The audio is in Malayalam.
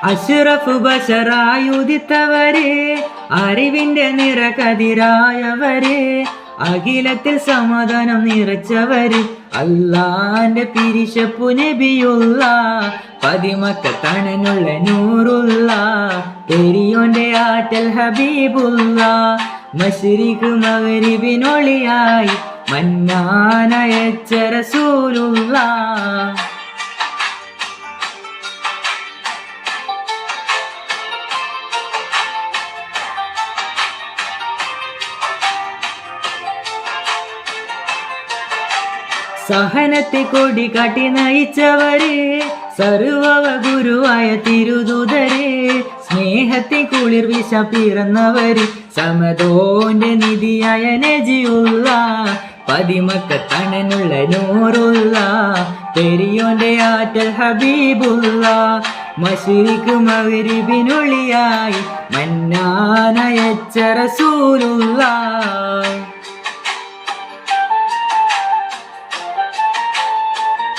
അഷ്റഫ് ബശറായുദിത്തവരെ, അറിവിന്റെ നിറകതിരായവരെ, അഖിലത്തിൽ സമാധാനം നിറച്ചവര്, അല്ലാന്റെ പിരിശപ്പു നബിയുള്ള, പതിമക്കത്തണനുള്ള നൂറുള്ള, പെരിയോന്റെ ആറ്റൽ ഹബീബുള്ള, മശ്രിഖ് മഗ്രിബിനൊളിയായി മന്നാനയച്ച റസൂലുള്ള. സഹനത്തെ കൊടി കാട്ടി നയിച്ചവരെ, സർവവ ഗുരുവായ തിരുദൂതരെ, സ്നേഹത്തെ കുളിർ വീശ പിറന്നവര്, സമതോന്റെ നിധിയായ നജിയുള്ള, പതിമക്കത്തണനുള്ള നൂറുള്ള, പെരിയോന്റെ ആറ്റൽ ഹബീബുള്ള, മശ്രിഖ് മഗ്രിബിനൊളിയായി മന്നാനയച്ച റസൂലുള്ള.